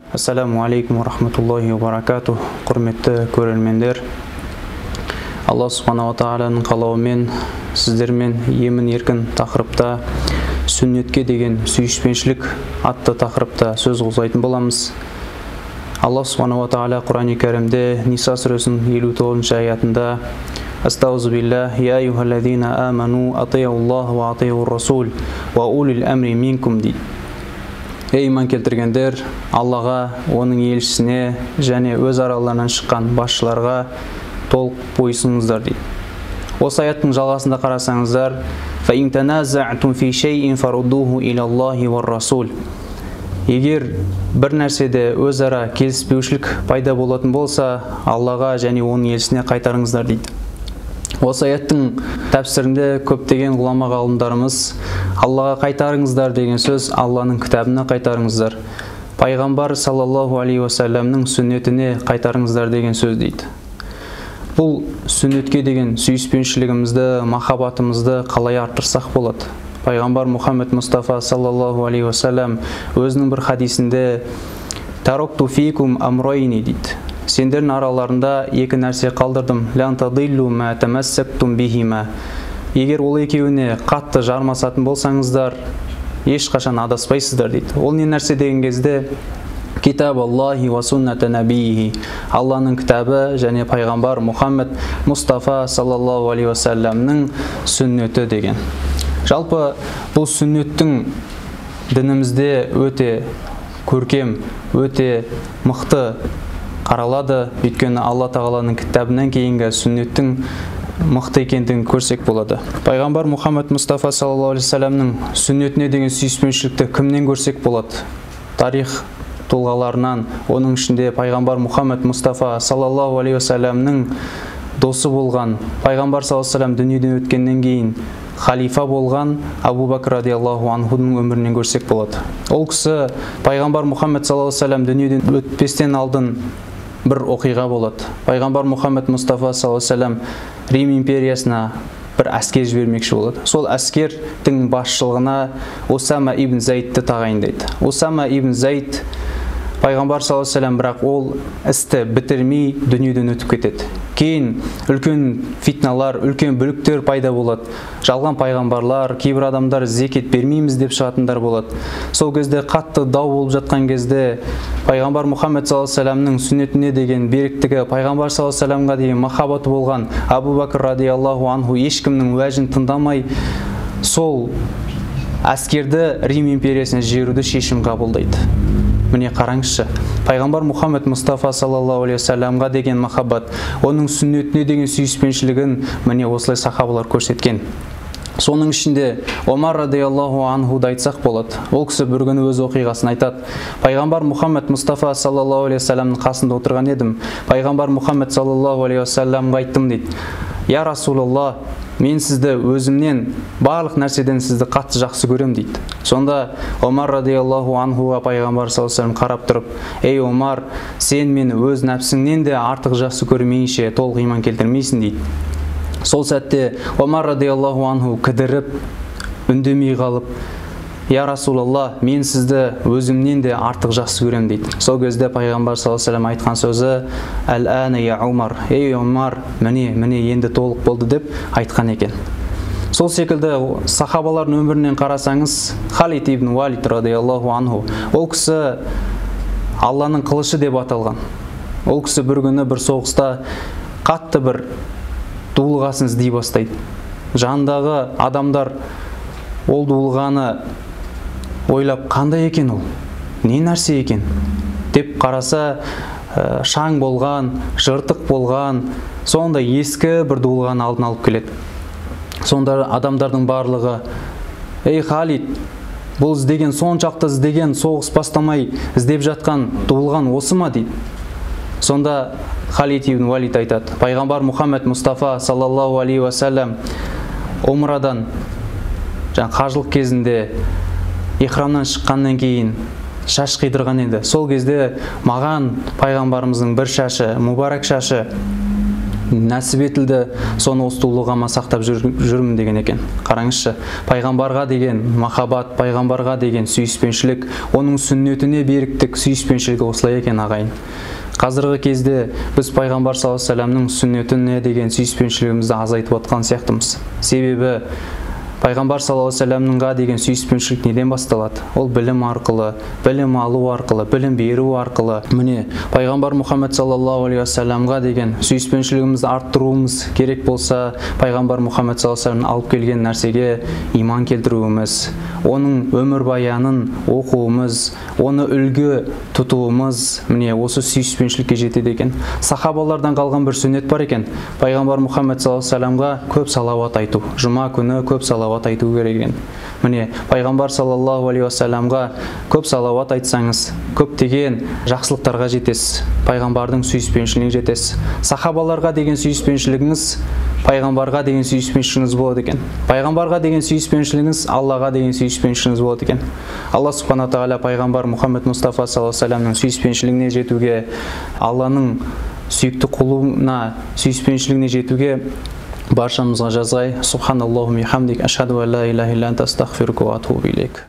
Ассаламу алейкум ва рахматуллахи ва баракатух. Құрметті көрермендер, Алла субханаху ва тағаланың қалауымен сіздермен емін-еркін тақырыпта сүннетке деген сүйіспеншілік атты тақырыпта сөз қозғайтын боламыз. Алла субханаху ва тағала Құран-ы Кәрімде Ниса сүресінің 59 аятында: Астағфируллах, я айюхаллазина аману атиуллах ва атиур расул ва улил амри минкум дейді. Ей иман келтіргендер, Аллаға, оның елшісіне және өз араларынан шыққан басшыларға толық бойсыңыздар дейді. Осы аяттың жалғасында қарасаңыздар: فَإِن تَنَازَعْتُمْ فِي شَيْءٍ فَرُدُّوهُ إِلَى اللَّهِ وَالرَّسُولِ. Егер бір нәрседе өзара келіспеушілік пайда болатын болса, Аллаға және оның елшісіне қайтарыңыздар дейді. Осы аяттың тәпсірінде көптеген ғұлама ғалымдарымыз Аллаға қайтарыңыздар деген сөз Алланың кітабына қайтарыңыздар, пайғамбар саллаллаху алейхи уассаламның сүннетіне қайтарыңыздар деген сөз дейді. Бұл сүннетке деген сүйіспеншілігімізді, махаббатымызды қалай арттырсақ болады? Пайғамбар Мұхаммед Мұстафа саллаллаху алейхи уассалам өзінің бір хадисінде «Таракту фикум амрайни» дейді. Сендердің араларында екі нәрсе қалдырдым. «Лан тадиллу ма тамассактум бихима». Егер ол екеуіне қатты жармасатын болсаңыздар, ешқашан адаспайсыздар дейді. Ол не нәрсе деген кезде «Китаб Аллахи ва сунната набийхи». Алланың кітабы және пайғамбар Мұхаммед Мұстафа саллаллаху алейхи уассаламның сүннеті деген. Жалпы бұл сүннеттің дінімізде өте көркем, өте мықты қаралады. Өйткені Алла тағаланың кітабынан кейінгі сүннеттің мықты екендігін көрсек болады. Пайғамбар Мұхаммед Мұстафа саллаллаху алейхи уассаламның сүннетіне деген сүйіспеншілікті кімнен көрсек болады? Тарих тұлғаларынан, оның ішінде пайғамбар Мұхаммед Мұстафа саллаллаху алейхи уассаламның досы болған, пайғамбар саллаллаху алейхи уассалам дүниеден өткеннен кейін халифа болған Абу Бакр радиаллаху анхудың өмірінен көрсек болады. Ол кісі пайғамбар Мұхаммед саллаллаху алейхи уассалам дүниеден өтпестен алдын бір оқиға болады. Пайғамбар Мұхаммед Мұстафа саллаллаху алейхи уассалам Рим империясына бір әскер жібермекші болады. Сол әскердің басшылығына Усама ибн Зайдті тағайындайды. Усама ибн Зайд пайғамбар саллаллаху алейхи уассалам бірақ ол істі бітірмей дүниеден өтіп кетеді. Кейін үлкен фитналар, үлкен бүліктер пайда болады. Жалған пайғамбарлар, кейбір адамдар зекет бермейміз деп шығатындар болады. Сол кезде қатты дау болып жатқан кезде пайғамбар Мұхаммед саллаллаху алейхи уассаламның сүннетіне деген беріктігі, пайғамбар саллаллаху алейхи уассаламға деген махаббаты болған Абу Бакр радиаллаху анху ешкімнің уәжін тыңдамай сол әскерді Рим империясына жіберуді шешім қабылдайды. Міне қараңызшы, пайғамбар Мұхаммед Мұстафа саллаллаху алейхи уассаламға деген махаббат, оның сүннетіне деген сүйіспеншілігін міне осылай сахабалар көрсеткен. Соның ішінде Омар радиаллаху анхуды айтсақ болады. Ол кісі бір күні өз оқиғасын айтады. Пайғамбар Мұхаммед Мұстафа саллаллаху алейхи уассаламның қасында отырған едім. Пайғамбар Мұхаммед саллаллаху алейхи уассаламға айттым дейді: «Я Расулалла, мен сізді өзімнен барлық нәрседен сізді қатты жақсы көрем» дейді. Сонда Омар радиаллаху анхуға пайғамбар саллаллаху алейхи уассалам қарап тұрып: «Ей Омар, сен мені өз нәпсіңнен де артық жақсы көрмейінше толық иман келтірмейсің» дейді. Сол сәтте Омар радиаллаху анху кідіріп, үндемей қалып: «Я Расулалла, мен сізді өзімнен де артық жақсы көрем» дейді. Сол кезде пайғамбар саллаллаху алейхи уассалам айтқан сөзі: «Әл-әна я Омар», ей Омар, міне енді толық болды деп айтқан екен. Сол секілді сахабалардың өмірінен қарасаңыз, Халид ибн Валид радиаллаху анху, ол кісі Алланың қылышы деп аталған. Ол кісі бір күні бір соғыста қатты бір дулығасын іздей бастайды. Жанындағы адамдар ол дулығаны ойлап, қандай екен ол, не нәрсе екен деп қараса, шаң болған, жыртық болған, сонда ескі бір дулығаны алдын алып келеді. Сонда адамдардың барлығы: «Ей Халид, бұл іздеген, соншақты іздеген, соғыс бастамай іздеп жатқан дулыған осы ма?» дейді. Сонда Халид ибн Валид айтады: «Пайғамбар Мұхаммед Мұстафа саллаллаху алейхи уассалам умрадан, қажылық кезінде ихрамнан шыққаннан кейін шаш қидырған еді. Сол кезде маған пайғамбарымыздың бір шашы, мұбарак шашы нәсіп етілді, соны осы тулығама сақтап жүрмін деген екен. Қараңызшы, пайғамбарға деген махаббат, пайғамбарға деген сүйіспеншілік, оның сүннетіне беріктік, сүйіспеншілігі осылай екен ағайын. Қазіргі кезде біз пайғамбар саллаллаху алейхи вассаламның сүннетіне деген сүйіспеншілігімізді азайтып отқан сияқтымыз. Себебі пайғамбар саллаллаху алейхи вассаламға деген сүйіспеншілік неден басталады? Ол білім арқылы, білім алу арқылы, білім беру арқылы. Міне, пайғамбар Мұхаммед саллаллаху алейхи вассаламға деген сүйіспеншілігімізді арттыруымыз керек болса, пайғамбар Мұхаммед саллаллаху алейхи вассалам алып келген нәрсеге иман келтіруіміз, оның өмірбаянын оқуымыз, оны үлгі тұтуымыз, міне осы сүйіспеншілікке жетеді екен. Сахабалардан қалған бір сүннет бар екен. Пайғамбар Мұхаммед саллаллаху алейхи вассаламға көп салауат айту. Жұма күні көп салауат айту керек екен. Міне, пайғамбар саллаллаху алейхи вассаламға көп салауат айтсаңыз, көптеген жақсылықтарға жетесіз. Пайғамбардың сүйіспеншілігіне жетесіз. Сахабаларға деген сүйіспеншілігіңіз пайғамбарға деген сүйіспеншілігіңіз болады екен. Пайғамбарға деген сүйіспеншілігіңіз Аллаға деген сүйіспеншілігіңіз болады екен. Алла субхана тағала пайғамбар Мұхаммед Мұстафа саллаллаху алейхи вассаламның сүйіспеншілігіне жетуге, Алланың сүйікті құлына сүйіспеншілігіне жетуге баршамызға жазғай. Субханаллаху бихамдик, ашхаду ан ла илаха илля анта, астағфирука ва атубу илейк.